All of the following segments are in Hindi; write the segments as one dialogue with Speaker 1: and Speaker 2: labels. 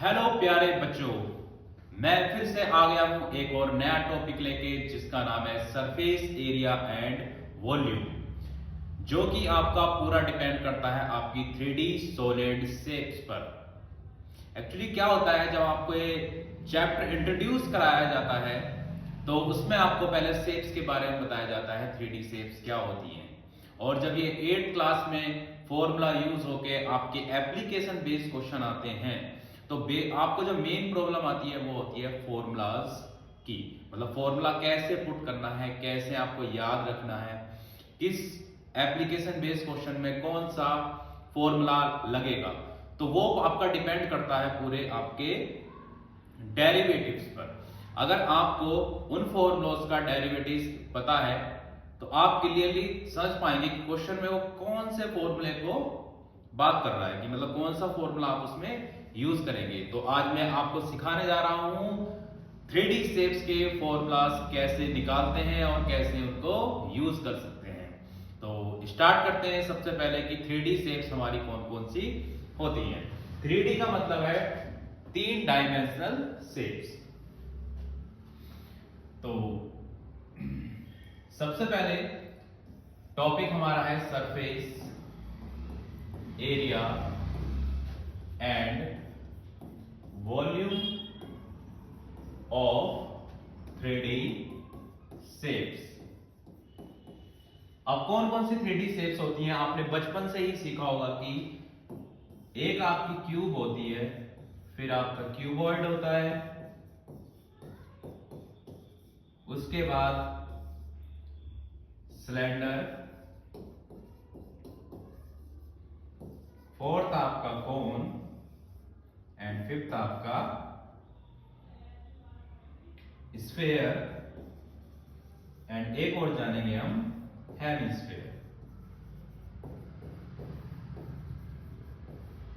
Speaker 1: हेलो प्यारे बच्चों, मैं फिर से आ गया हूं एक और नया टॉपिक लेके जिसका नाम है सरफेस एरिया एंड वॉल्यूम, जो कि आपका पूरा डिपेंड करता है आपकी 3D सॉलिड शेप्स पर। एक्चुअली क्या होता है, जब आपको ये चैप्टर इंट्रोड्यूस कराया जाता है तो उसमें आपको पहले शेप्स के बारे में बताया जाता है 3D शेप्स क्या होती हैं, और जब ये 8th क्लास में फॉर्मूला यूज होके आपके एप्लीकेशन बेस्ड क्वेश्चन आते हैं तो आपको जो मेन प्रॉब्लम आती है वो होती है फॉर्मूलाज की। मतलब फॉर्मूला कैसे पुट करना है, कैसे आपको याद रखना है, किस एप्लीकेशन बेस्ड क्वेश्चन में कौन सा फॉर्मूला लगेगा, तो वो आपका डिपेंड करता है पूरे आपके डेरिवेटिव्स पर। अगर आपको उन फॉर्मूलाज का डेरिवेटिव्स पता है तो आप क्लियरली समझ पाएंगे कि क्वेश्चन में वो कौन से फॉर्मूले को बात कर रहा है, कि मतलब कौन सा फॉर्मूला आप उसमें यूज करेंगे। तो आज मैं आपको सिखाने जा रहा हूं 3D शेप्स के फॉर्मूलाज कैसे निकालते हैं और कैसे उनको यूज कर सकते हैं। तो स्टार्ट करते हैं सबसे पहले कि 3D शेप्स हमारी कौन कौन सी होती हैं। 3D का मतलब है 3 डायमेंशनल शेप्स। तो सबसे पहले टॉपिक हमारा है surface area and volume of 3D shapes. अब कौन कौन सी 3D शेप्स होती हैं, आपने बचपन से ही सीखा होगा कि एक आपकी क्यूब होती है, फिर आपका क्यूबॉइड होता है, उसके बाद सिलेंडर, फोर्थ आपका कोन एंड फिफ्थ आपका स्फीयर एंड एक और जानेंगे हम हेमिस्फीयर।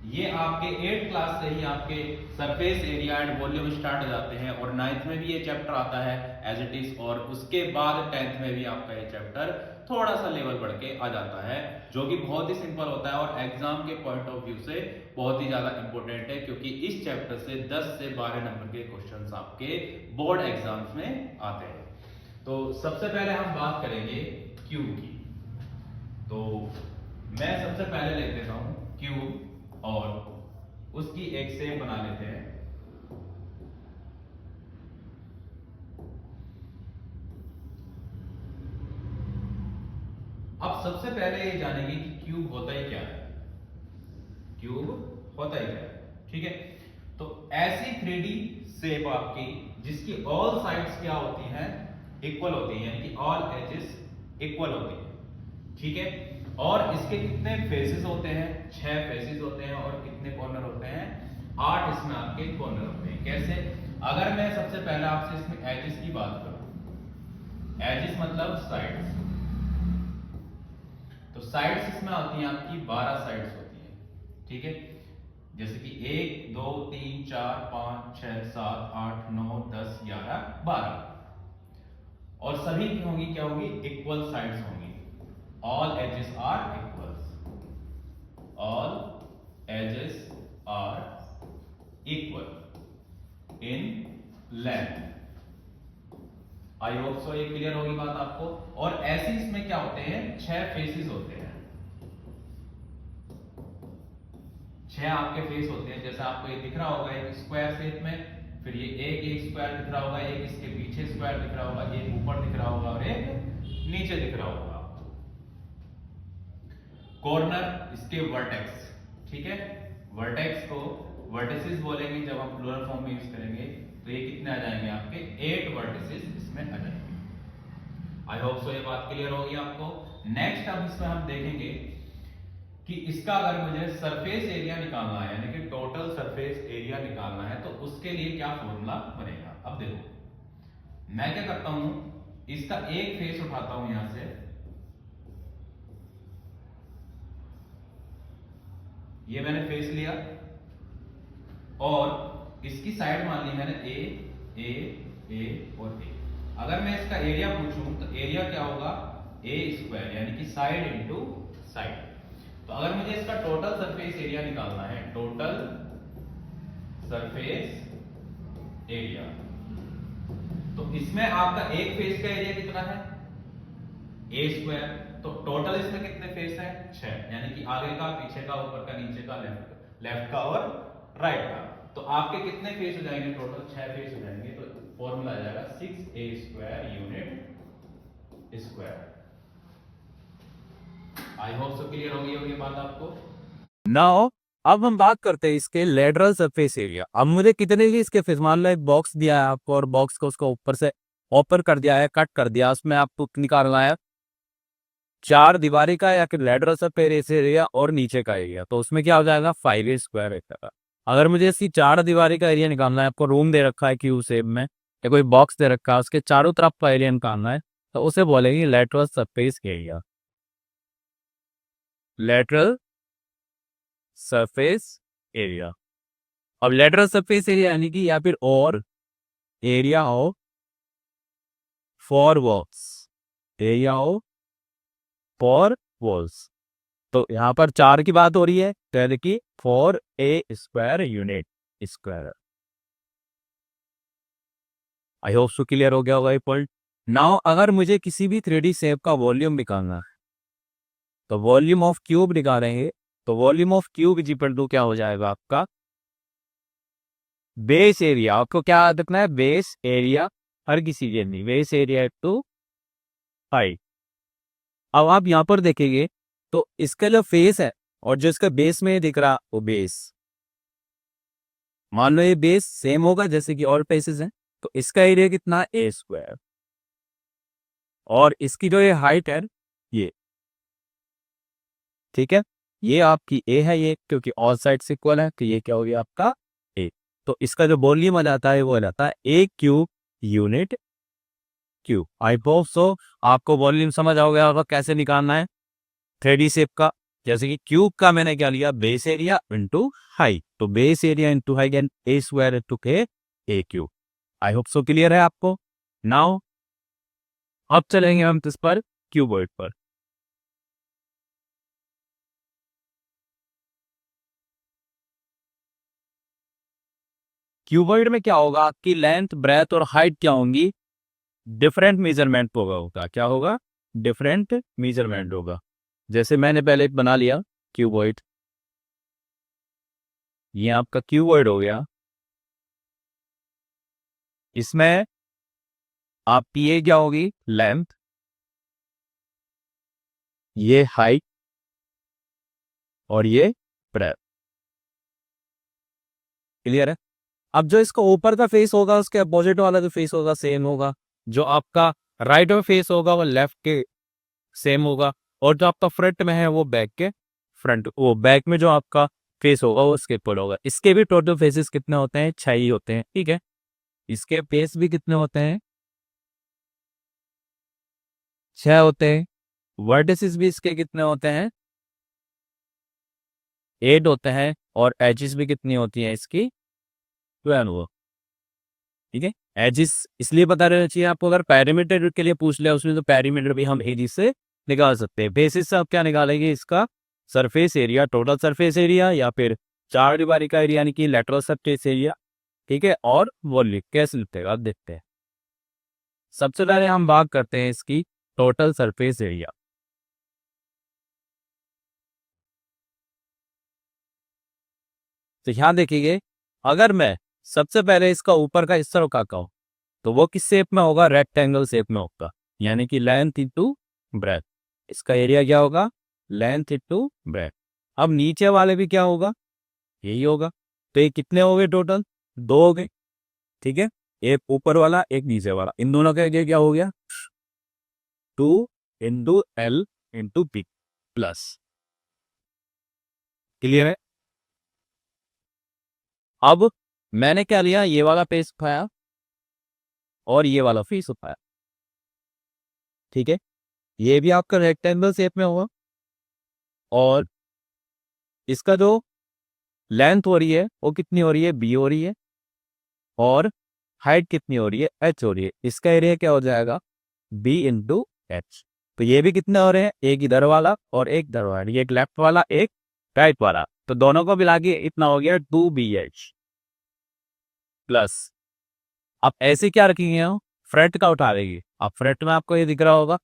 Speaker 1: ये आपके 8th क्लास से ही आपके surface area and volume start हो जाते हैं, और 9th में भी ये चैप्टर आता है एज इट इज, और उसके बाद 10th में भी आपका ये चैप्टर थोड़ा सा लेवल बढ़ के आ जाता है, जो कि बहुत ही सिंपल होता है और एग्जाम के पॉइंट ऑफ व्यू से बहुत ही ज्यादा इंपॉर्टेंट है, क्योंकि इस चैप्टर से 10 से 12 नंबर के क्वेश्चंस आपके बोर्ड एग्जाम्स में आते हैं। तो सबसे पहले हम बात करेंगे क्यूब की। तो मैं सबसे पहले लिख देता हूं क्यूब और उसकी एक शेप बना लेते हैं। अब सबसे पहले ये जानेंगे कि क्यूब होता ही क्या है। क्यूब होता ही क्या है, ठीक है। तो ऐसी 3D शेप आपकी जिसकी ऑल साइड्स क्या होती हैं, इक्वल होती हैं, यानी कि ऑल एजेस इक्वल होती हैं, ठीक है। और इसके कितने फेसेस होते हैं, 6 फेसेस होते हैं, और कितने कॉर्नर होते हैं, 8 इसमें आपके कॉर्नर होते हैं। कैसे? अगर मैं सबसे पहले आपसे इसमें एजेस की बात करूं, एजेस मतलब साइड्स, तो साइड्स इसमें आती हैं आपकी 12 साइड्स होती हैं, ठीक है। जैसे कि 1 2 3 4 5 6 7 8 9 10 11 12, और सभी की होंगी क्या होगी, इक्वल साइड्स होंगी। All edges are equals. All edges are equal in length. I hope so ये क्लियर होगी बात आपको। और ऐसे इसमें क्या होते हैं, 6 फेसेस होते हैं, 6 आपके फेस होते हैं। जैसे आपको ये दिख रहा होगा एक स्क्वायर शेप में, फिर ये एक स्क्वायर दिख रहा होगा, एक इसके पीछे स्क्वायर दिख रहा होगा, एक ऊपर दिख रहा होगा और एक नीचे दिख रहा होगा। कॉर्नर इसके वर्टेक्स, ठीक है। वर्टेक्स को वर्टिसेस बोलेंगे जब हम प्लूरल फॉर्म में यूज करेंगे, तो ये कितने आ जाएंगे आपके, 8 वर्टिसेस इसमें आ जाएंगे। आई होप सो ये बात क्लियर होगी आपको। नेक्स्ट अब इसमें हम देखेंगे कि इसका अगर मुझे सरफेस एरिया निकालना है, यानी कि टोटल सरफेस एरिया निकालना है, तो उसके लिए क्या फॉर्मूला बनेगा। अब देखो मैं क्या करता हूं, इसका एक फेस उठाता हूं यहां से, ये मैंने फेस लिया, और इसकी साइड मान ली मैंने ए और ए। अगर मैं इसका एरिया पूछूं तो एरिया क्या होगा, ए स्क्वायर, यानी कि साइड इंटू साइड। तो अगर मुझे इसका टोटल सरफेस एरिया निकालना है, टोटल सरफेस एरिया। तो इसमें आपका एक फेस का एरिया कितना है, ए स्क्वायर। तो टोटल इसमें कितने फेस हैं, 6, यानी कि आगे का, पीछे का, ऊपर का, नीचे का, लेफ्ट का और राइट का। तो आपके कितने फेस हो जाएंगे, टोटल 6 फेस हो जाएंगे। तो फॉर्मूला आ जाएगा 6a स्क्वायर यूनिट स्क्वायर। आई होप सो क्लियर हो गई होगी बात आपको।
Speaker 2: नाउ अब हम बात करते हैं इसके लेटरल सरफेस एरिया। अब मुझे कितने की इसके फेस, मान लो एक बॉक्स दिया है आपको और बॉक्स को उसको ऊपर से ओपन कर दिया है, कट कर दिया, उसमें आपको निकालना है 4 दीवारी का या फिर लेटरल सरफेस एरिया और नीचे का एरिया। तो उसमें क्या हो जाएगा, 5a स्क्वायर एरिया। अगर मुझे इसकी 4 दीवारी का एरिया निकालना है, आपको रूम दे रखा है क्यू शेप में या कोई बॉक्स दे रखा है, उसके चारों तरफ का एरिया निकालना है, तो उसे बोलेंगे lateral surface area. Lateral surface area. अब लेटरल सरफेस एरिया यानी कि या फिर और area of 4 walls, area of 4 walls. तो यहां पर 4 की बात हो रही है, तो यानी कि 4a स्क्वायर यूनिट स्क्वायर। आई होप सो क्लियर हो गया होगा ये पॉइंट। नाउ अगर मुझे किसी भी 3D शेप का वॉल्यूम निकालना है, तो वॉल्यूम ऑफ क्यूब निकालेंगे। तो volume of cube is equal to क्या हो जाएगा आपका, बेस एरिया। आपको क्या याद रखना है, बेस एरिया, हर किसी के नहीं, बेस एरिया टू हाइट। अब आप यहां पर देखेंगे तो इसका जो फेस है और जो इसका बेस में दिख रहा वो बेस, मान लो ये बेस सेम होगा जैसे कि और फेसेस हैं, तो इसका एरिया कितना, ए स्क्वायर। और इसकी जो ये हाइट है ये, ठीक है, ये आपकी ए है ये, क्योंकि ऑल साइड से इक्वल है, तो ये क्या हो गया आपका ए। तो इसका जो वॉल्यूम आ जाता है वो आ जाता है A cube unit cube. I hope so आपको वॉल्यूम समझ आ गया होगा कैसे निकालना है 3D शेप का। जैसे कि क्यूब का मैंने क्या लिया, बेस एरिया इंटू हाइट, तो base area into height and A square into के A cube. I hope so clear है आपको। नाउ अब चलेंगे हम इस पर क्यूबॉइड पर। क्यूबॉइड में क्या होगा, आपकी लेंथ, ब्रेथ और हाइट क्या होंगी, डिफरेंट मेजरमेंट होगा। क्या होगा, डिफरेंट मेजरमेंट होगा। जैसे मैंने पहले बना लिया क्यूबॉइड, ये आपका क्यूबॉइड हो गया। इसमें आपकी ये क्या होगी, लेंथ, ये हाइट और ये ब्रेथ। क्लियर है। अब जो इसका ऊपर का फेस होगा उसके अपोजिट वाला जो फेस होगा सेम होगा। जो आपका राइट में फेस होगा वो लेफ्ट के सेम होगा, और जो आपका फ्रंट में है वो बैक के फ्रंट, वो बैक में जो आपका फेस होगा वो उसके ऊपर होगा। इसके भी टोटल फेसेस कितने होते हैं, 6 ही होते हैं, ठीक है। इसके फेस भी कितने होते हैं, 6 होते हैं। वर्टिसेस भी इसके कितने होते हैं, 8 होते हैं। और एजेस भी कितनी होती हैं इसकी, 12। ठीक है, एजिस इसलिए पता रहना चाहिए आपको, अगर पैरामीटर के लिए पूछ लिया उसमें, तो पैरामीटर भी हम एजिस से निकाल सकते हैं। बेसिस से आप क्या निकालेंगे, इसका surface area, total surface area, या फिर 4 दीवारी का एरिया यानी कि लेटरल सरफेस एरिया, ठीक है। और वॉल्यूम कैसे लिखते हैं आप देखते हैं। सबसे पहले हम बात करते हैं इसकी टोटल सरफेस एरिया। तो यहां देखिए, अगर मैं सबसे पहले इसका ऊपर का हिस्सा उठाता हूं, तो वो किस शेप में होगा, रेक्टेंगल शेप में होगा, यानी कि लेंथ इंटू ब्रेथ। इसका एरिया क्या होगा, लेंथ इंटू ब्रेथ। अब नीचे वाले भी क्या होगा, यही होगा। तो ये कितने हो गए टोटल, 2 हो गए, ठीक है। एक ऊपर वाला एक नीचे वाला, इन दोनों का एरिया क्या हो गया, 2 into L into P plus. Clear है। अब मैंने क्या लिया, ये वाला फेस उठाया और ये वाला फेस उठाया, ठीक है। ये भी आपका रेक्टेंगल शेप में होगा, और इसका जो लेंथ हो रही है वो कितनी हो रही है, बी हो रही है, और हाइट कितनी हो रही है, एच हो रही है। इसका एरिया क्या हो जाएगा, बी इंटू एच। तो ये भी कितने हो रहे हैं, एक इधर वाला और एक इधर वाला, ये एक लेफ्ट वाला एक राइट वाला, तो दोनों को मिला के इतना हो गया 2BH। प्लस आप ऐसे क्या रखेंगे हम फ्रंट का उठा लेंगे। अब फ्रंट में आपको ये दिख रहा होगा,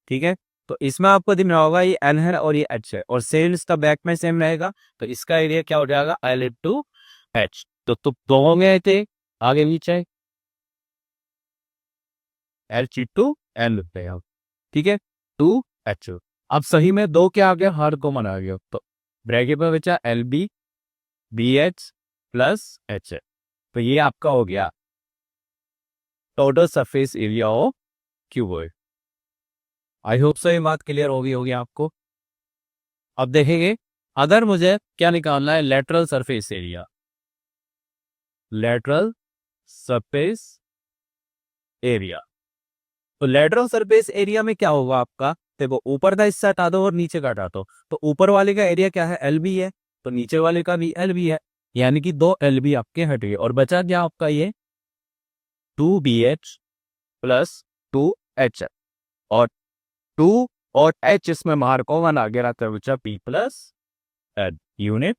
Speaker 2: ठीक है। तो इसमें आपको दिख रहा होगा ये एन है और ये एच है, और सेम इसका बैक में सेम रहेगा। तो इसका एरिया क्या हो जाएगा, एल इंटू एच। तो दो होंगे थे आगे पीछे, एल इंटू एल लिखते हैं, ठीक है, टू एच। अब सही में दो क्या आ गया, हर कॉमन आ गया। तो ब्रैकेट में बचा L B B H plus H है। तो ये आपका हो गया total surface area of cuboid. I hope so ये बात क्लियर होगी आपको। अब देखेंगे अगर मुझे क्या निकालना है, lateral surface area. Lateral surface area, तो लेटरल सरफेस एरिया में क्या होगा आपका, देखो ऊपर का हिस्सा हटा दो और नीचे का हटा दो। तो ऊपर वाले का एरिया क्या है, एल बी है, तो नीचे वाले का भी एल बी है, यानी कि दो एल बी आपके हट गए, और बचा क्या आपका ये two B H plus two H, और टू और एच इसमें बाहर कॉमन आ गया, तो बचा P plus L unit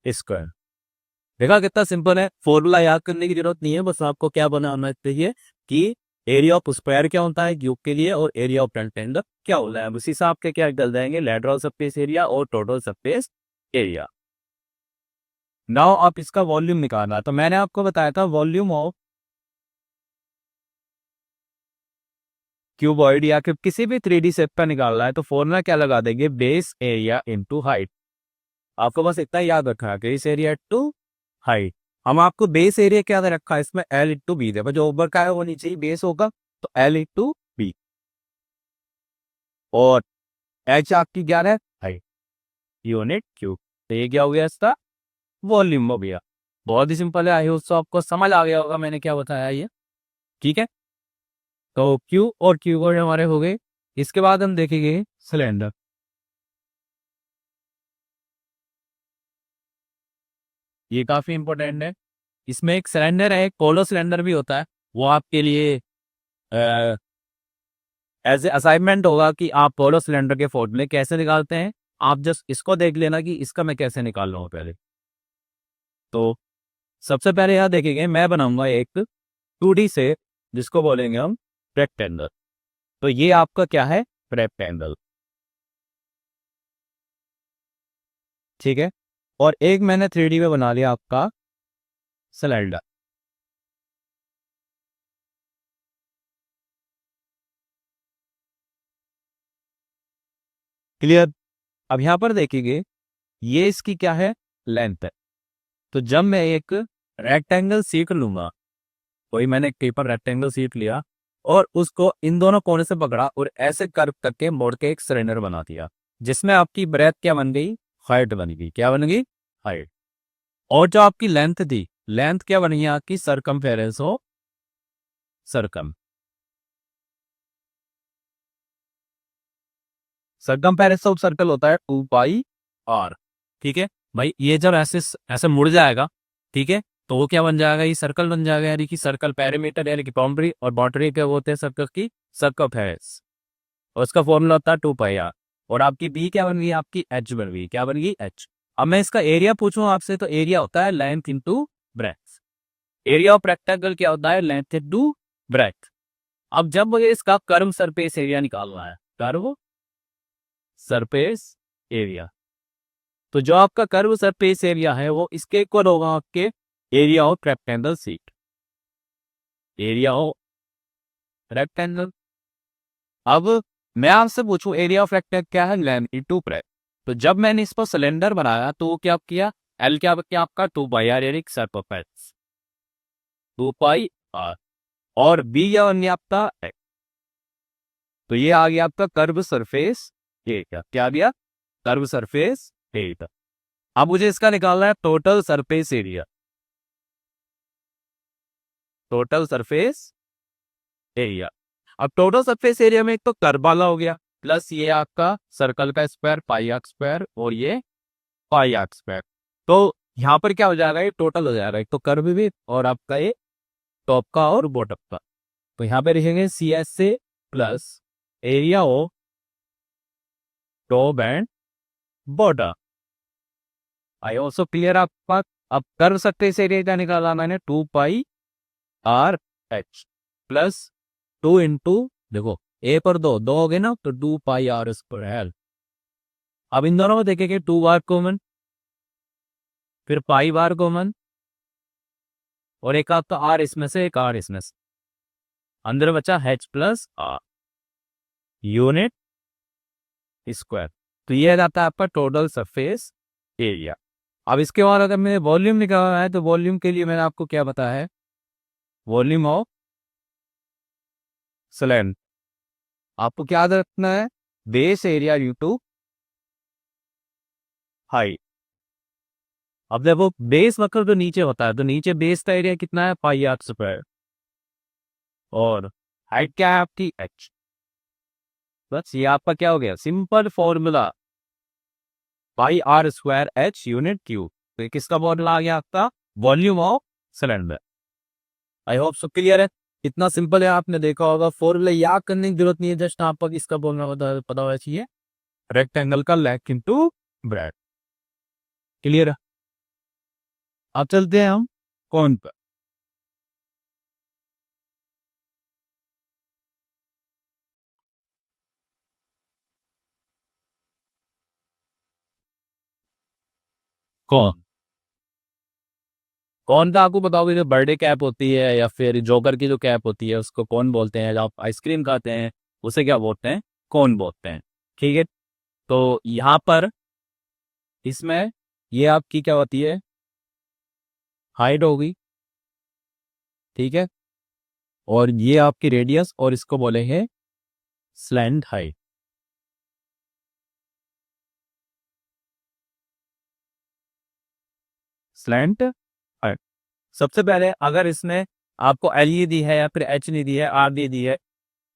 Speaker 2: square. देखा कितना सिंपल है, फॉर्मूला याद करने की जरूरत नहीं है, बस आपको क्या बनाना चाहिए कि एरिया ऑफ स्क्वायर क्या होता है क्यूब के लिए, और एरिया ऑफ रेक्टेंगल क्या होता है। उसी हिसाब के क्या डल जाएंगे, लेटरल सरफेस एरिया और टोटल सरफेस एरिया। नाउ आप इसका वॉल्यूम निकालना, तो मैंने आपको बताया था वॉल्यूम ऑफ क्यूबॉइड या किसी भी 3D शेप का निकालना है, तो फॉर्मूला क्या लगा देंगे, बेस एरिया इनटू हाइट। आपको बस इतना याद रखना है, बेस एरिया टू हाइट। हम आपको बेस एरिया क्या दे रखा है इसमें, एल इंटू बी दे, जो ऊपर का है वो नीचे ही बेस होगा, तो एल इंटू बी, और एच आपकी क्या है, हाइट यूनिट क्यूब। तो ये क्या हो गया इसका वॉल्यूम हो गया। बहुत ही सिंपल है, आई होप सो आपको समझ आ गया होगा मैंने क्या बताया ये, ठीक है। तो क्यू और क्यूबॉइड हमारे हो गए। इसके बाद हम देखेंगे सिलेंडर। ये काफी इंपॉर्टेंट है। इसमें एक सिलेंडर है, एक पोलो सिलेंडर भी होता है, वो आपके लिए एज ए असाइनमेंट होगा कि आप पोलो सिलेंडर के फॉर्मूले कैसे निकालते हैं। आप जस्ट इसको देख लेना कि इसका मैं कैसे निकाल रहा हूँ पहले। तो सबसे पहले यहाँ देखेंगे, मैं बनाऊंगा एक 2D से, जिसको बोलेंगे हम रेक्टेंगल। तो ये आपका क्या है, रेक्टेंगल, ठीक है। और एक मैंने 3D में बना लिया आपका सिलेंडर। क्लियर। अब यहां पर देखेंगे ये इसकी क्या है, लेंथ है। तो जब मैं एक रेक्टेंगल सीट लूंगा, कोई मैंने एक पेपर रेक्टेंगल सीट लिया और उसको इन दोनों कोने से पकड़ा और ऐसे कर्व करके मोड़ के एक सिलेंडर बना दिया, जिसमें आपकी ब्रेथ क्या बन गई, हाइट बन गई। क्या बन गई, हाइट। और जो आपकी लेंथ थी, लेंथ क्या बनी है आपकी, सरकमफेरेंस हो सर्कम। सरकमफेरेंस ऑफ सर्कल होता है 2πr, ठीक है भाई। ये जब ऐसे ऐसे मुड़ जाएगा, ठीक है, तो वो क्या बन जाएगा, ये सर्कल बन जाएगा, यानी कि सर्कल पेरीमीटर यानी कि बाउंड्री, और बाउंड्री क्या होते हैं सर्कल की, सरकमफेरेंस, और उसका फॉर्मूला होता है 2πr। और आपकी बी क्या बन गई, आपकी एच बन गई। क्या बन गई, एच। अब मैं इसका एरिया पूछूं आपसे, तो एरिया होता है length into breadth. Area of rectangle क्या होता है, लेंथ इंटू ब्रेथ। अब जब मुझे इसका कर्व सरफेस एरिया निकालना है, कर्व सरफेस एरिया, तो जो आपका कर्व सरफेस एरिया है वो इसके इक्वल होगा आपके area of rectangle seat, area of rectangle. अब मैं आपसे पूछूं एरिया ऑफ रेक्टेंगल क्या है, लेंथ इनटू ब्रेथ। तो जब मैंने इस पर सिलेंडर बनाया तो वो क्या किया, एल क्या किया आपका 2πr यानी सरफेस 2πr, और बी या अन्य आपका x। तो ये आ गया आपका कर्व सरफेस एरिया। क्या आ गया, कर्व सरफेस एरिया। अब मुझे इसका निकालना है total surface area, total surface area. अब टोटल सरफेस एरिया में एक तो कर्व वाला हो गया, प्लस ये आपका सर्कल का स्क्वायर पाई आर स्क्वायर, और ये पाई आर स्क्वायर। तो यहाँ पर क्या हो जाएगा, ये टोटल हो जाएगा, एक तो कर्व भी और आपका ये टॉप का और बॉटम का। तो यहाँ पे लिखेंगे सी एस से plus area of top and bottom. I also clear आपका। अब कर सकते इस एरिया का निकाला मैंने 2πr/h प्लस 2 इंटू, देखो ए पर दो हो गए ना, तो 2πr²। अब इन दोनों में देखेंगे 2 बार कॉमन, फिर पाई बार कॉमन, और एक आपका आर इसमें से, एक आर इसमें से, अंदर बचा h plus R unit square. तो ये जाता है आपका टोटल सरफेस एरिया। अब इसके बाद अगर मैंने वॉल्यूम निकालना है, तो वॉल्यूम के लिए मैंने आपको क्या बताया है, वॉल्यूम ऑफ सिलेंडर। आपको क्या याद रखना है, बेस एरिया यूटू हाइट। अब देखो बेस मतलब तो नीचे होता है, तो नीचे बेस का एरिया कितना है, πr², और हाइट क्या है आपकी, h। बस ये आपका क्या हो गया, simple formula, πr²h unit cube. तो ये किसका फॉर्मूला आ गया आपका, volume of cylinder. I hope so clear है। इतना सिंपल है, आपने देखा होगा, फॉर्मूला याद करने की जरूरत नहीं है, जस्ट आपको इसका फॉर्मूला पता होना चाहिए, रेक्टेंगल का लेग इनटू ब्रेड। क्लियर है। अब चलते हैं हम कौन पर। कौन कौन का आपको बताओगे, जो बर्थडे कैप होती है या फिर जोकर की जो कैप होती है उसको कौन बोलते हैं, जब आप आइसक्रीम खाते हैं उसे क्या बोलते हैं, कौन बोलते हैं। ठीक है, तो यहाँ पर इसमें ये आपकी क्या होती है, हाइट होगी। ठीक है, और ये आपकी रेडियस, और इसको बोलेंगे स्लैंट हाइट। Slant height. सबसे पहले अगर इसमें आपको एल ई दी है या फिर एच नहीं दी है, आर दी है,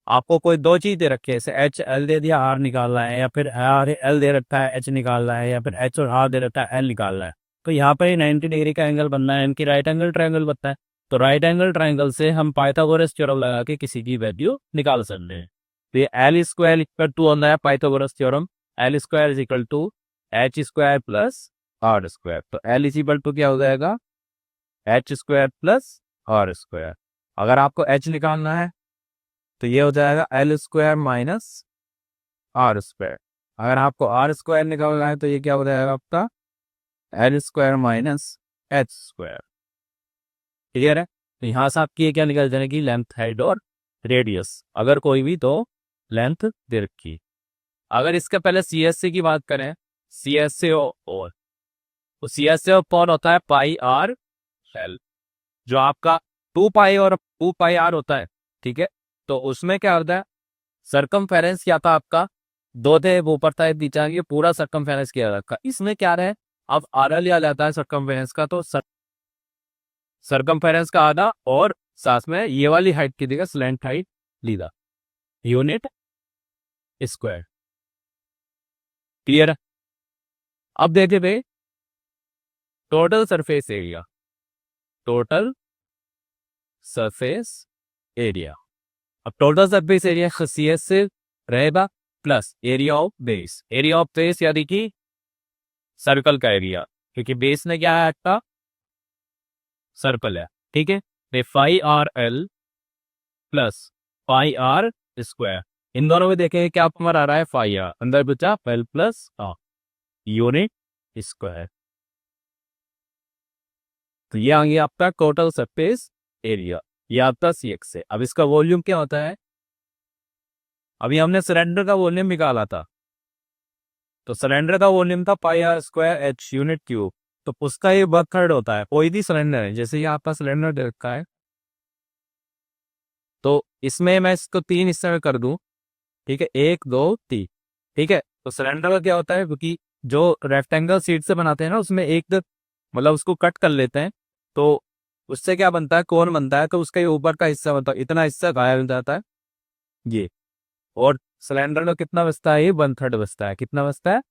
Speaker 2: आपको कोई दो चीज दे रखी है, जैसे एच एल दे दिया, आर निकालना है, या फिर आर एल दे रखा है, एच निकालना है, या फिर एच और आर दे रखा है, एल निकालना है। तो यहाँ पर 90 डिग्री का एंगल बनना है, इनकी राइट एंगल ट्रायंगल बनता है। तो राइट एंगल ट्रायंगल से हम पाइथागोरस थ्योरम लगा के किसी की वैल्यू निकाल सकते हैं। तो ये एल स्क्वायर इक्वल टू होता है Pythagoras theorem, L square is equal to H square plus R square. तो एल इज इक्वल टू क्या हो जाएगा, H square plus R square. अगर आपको एच निकालना है तो ये हो जाएगा L square minus R square. अगर आपको आर स्क्वायर निकालना है तो ये क्या हो जाएगा आपका, L square minus H square. Clear है। तो यहाँ से आपकी ये क्या निकल जाएगी, लेंथ, हाइट और रेडियस, अगर कोई भी तो लेंथ दे रखी। अगर इसके पहले सी एस सी की बात करें, सी एस सी और तो सी एस सी कौन होता है, पाई आर एल, जो आपका 2 पाई और 2 पाई आर होता है। ठीक है, तो उसमें क्या होता है, सरकमफेरेंस क्या था आपका, दो थे, वो ऊपर था, नीचे, ये पूरा सरकमफेरेंस किया रखा। इसमें क्या है, अब आधा लिया जाता है सरकमफेरेंस का, तो सरकमफेरेंस का आधा, और साथ में ये वाली हाइट की जगह स्लैंट हाइट लीदा, यूनिट स्क्वायर। क्लियर है। अब देखिए भाई, total surface area, total surface area. अब टोटल सरफेस एरिया खसियत से रहेगा plus area of base. Area of base यानी कि सर्कल का एरिया, क्योंकि बेस में क्या है आपका, सर्कल है। ठीक है, तो pi R L plus pi R square, इन दोनों में देखेंगे क्या हमारा आ रहा है, फाई आर, अंदर बचा L plus R unit square. तो ये आ गया आपका टोटल सरफेस एरिया, ये आपका सी एक्स है। अब इसका वॉल्यूम क्या होता है, अभी हमने सिलेंडर का वॉल्यूम निकाला था, तो सिलेंडर का वॉल्यूम था πr² h यूनिट क्यूब। तो उसका ये 1/3 होता है, कोई भी सिलेंडर है, जैसे ये आपका सिलेंडर दे रखा है, तो इसमें मैं इसको 3 हिस्से में कर दूं। ठीक है, 1 2 3। ठीक है, तो सिलेंडर का क्या होता है, क्योंकि जो रेक्टेंगल शीट से बनाते हैं ना, उसमें एक मतलब उसको कट कर लेते हैं, तो उससे क्या बनता है, कोन बनता है। तो उसका ये ऊपर का हिस्सा बनता है, इतना हिस्सा गायब हो जाता है ये, और सिलेंडर में कितना बचता है, ये 1/3 बचता है। कितना बचता है,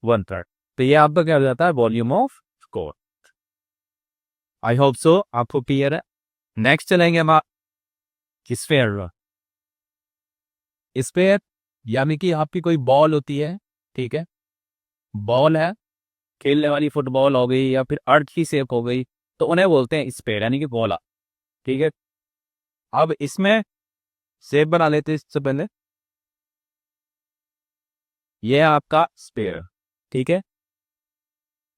Speaker 2: 1/3। तो ये आपका क्या हो जाता है, volume of cone. I hope so आपको क्लियर है। नेक्स्ट चलेंगे हम स्फेयर। स्फेयर यानी कि आपकी कोई बॉल होती है। ठीक है, बॉल है, खेलने वाली फुटबॉल हो गई या फिर अर्थ की शेप हो गई, तो उन्हें बोलते हैं स्फेयर यानी कि गोला। ठीक है, अब इसमें शेप बना लेते हैं। इससे पहले ये है आपका स्फेयर। ठीक है,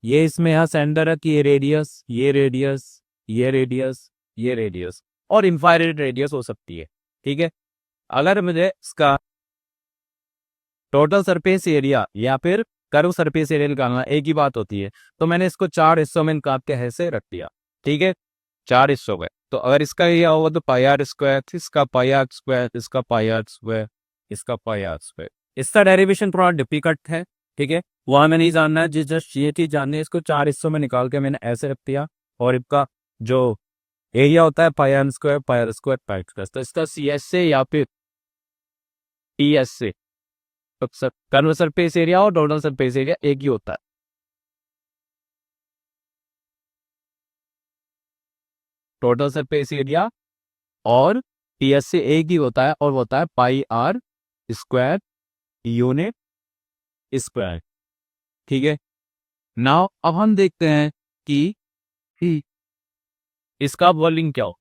Speaker 2: ये इसमें यहाँ सेंटर है कि ये रेडियस, ये रेडियस, ये रेडियस, ये रेडियस और इंफ्रारेड रेडियस हो सकती है। ठीक है, अगर मुझे इसका टोटल सरफेस एरिया या फिर कर्व सरफेस एरिया निकालना एक ही बात होती है, तो मैंने इसको 4 हिस्सों में काट के ऐसे रख दिया। ठीक है, 4 हिस्सों में, तो अगर इसका एरिया होगा तो पाई आर स्क्वायर, इसका पाई आर स्क्वायर, इसका पाई आर स्क्वायर, इसका पाई आर स्क्वायर। इसका डेरिवेशन थोड़ा डिफिकल्ट है। ठीक है, वो हमें नहीं जानना है, जिस जस्ट ये चीज जाननी है। इसको 4 हिस्सों में निकाल के मैंने ऐसे रख दिया और इसका जो एरिया होता है pi R square, pi R square, pi R square. तो इसका सी एस से या फिर टी एस से कर्व सरफेस एरिया और टोटल सरफेस एरिया एक ही होता है। टोटल सरफेस एरिया और टीएस से एक ही होता है और वो होता है pi R square unit square. ठीक है, नाउ अब हम देखते हैं कि इसका वॉल्यूम क्या हो।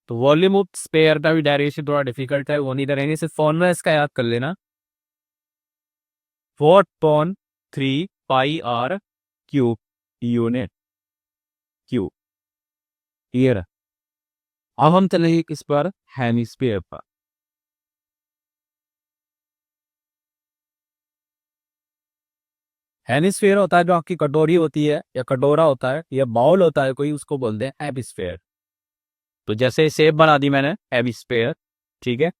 Speaker 2: तो वॉल्यूम ऑफ स्फीयर का भी डायरेक्शन थोड़ा डिफिकल्ट है, वो नहीं रहेंगे। सिर्फ फॉर्मूला इसका याद कर लेना, 4/3 pi R cube unit cube. Clear है, अब हम चलेंगे किस पर, हेमिस्फीयर पर। हेमिस्फीयर होता है जो आपकी कटोरी होती है या कटोरा होता है या बाउल होता है कोई, उसको बोलते हैं हेमिस्फीयर। तो जैसे शेप बना दी मैंने हेमिस्फीयर। ठीक है,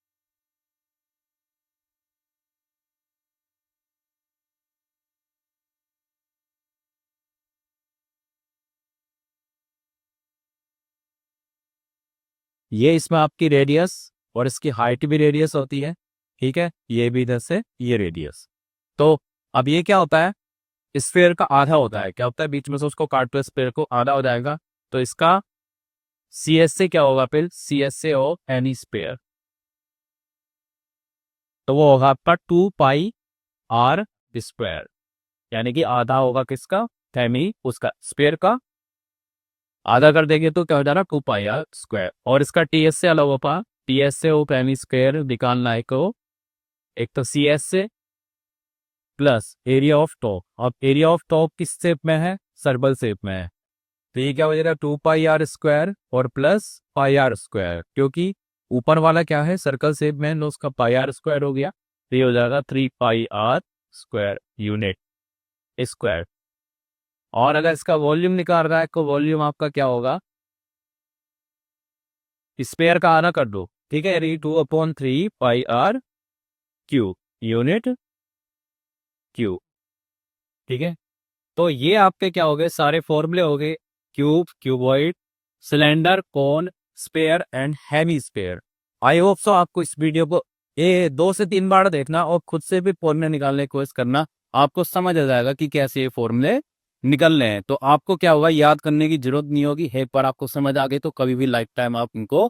Speaker 2: ये इसमें आपकी रेडियस और इसकी हाइट भी रेडियस होती है। ठीक है, ये भी इधर से ये रेडियस। तो अब ये क्या होता है, स्फीयर का आधा होता है। क्या होता है, बीच में से उसको काट तो स्फीयर को आधा हो जाएगा। तो इसका सी एस से क्या होगा, फिर सी एस से हो एनी स्फीयर, तो वो होगा आपका 2 पाई आर स्क्वायर, यानी कि आधा होगा किसका, हेमी उसका स्फीयर का आधा कर देंगे तो क्या हो जाएगा 2 पाई आर स्क्वायर। और इसका टी एस से अलग होगा, टी एस से हो एनी स्क्वायर निकालना है को, एक तो सी एस से प्लस एरिया ऑफ टॉप। अब एरिया ऑफ टॉप किस शेप में है, सर्कल शेप में है, तो ये क्या हो जाएगा 2 पाई आर स्क्वायर और प्लस पाई आर स्क्वायर, क्योंकि ऊपर वाला क्या है सर्कल शेप में, तो उसका पाई आर स्क्वायर हो गया। तो ये हो जाएगा 3 पाई आर स्क्वायर यूनिट स्क्वायर। और अगर इसका वॉल्यूम निकाल रहा है तो वॉल्यूम आपका क्या होगा, स्पेयर का आना कर दो। ठीक है, 2/3 पाई आर क्यूब यूनिट क्यूब। ठीक है, तो ये आपके क्या हो गए, सारे फॉर्मूले हो गए, cube, cuboid, cylinder, cone, sphere and hemisphere. I hope so आपको इस वीडियो को ये 2 से 3 बार देखना और खुद से भी फॉर्मूले निकालने की कोशिश करना, आपको समझ आ जाएगा कि कैसे ये फॉर्मूले निकल रहे हैं। तो आपको क्या होगा, याद करने की जरूरत नहीं होगी, एक बार आपको समझ आ गई तो कभी भी लाइफ टाइम आप इनको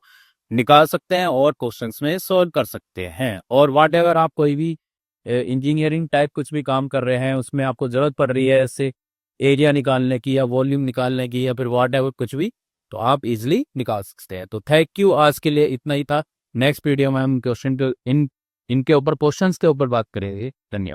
Speaker 2: निकाल सकते हैं और क्वेश्चंस में सॉल्व कर सकते हैं। और वाट एवर आप कोई भी इंजीनियरिंग टाइप कुछ भी काम कर रहे हैं, उसमें आपको जरूरत पड़ रही है ऐसे एरिया निकालने की या वॉल्यूम निकालने की या फिर वाट एवर कुछ भी, तो आप इजिली निकाल सकते हैं। तो थैंक यू, आज के लिए इतना ही था। नेक्स्ट वीडियो में हम क्वेश्चन इन इनके ऊपर क्वेश्चंस के ऊपर बात करेंगे। धन्यवाद।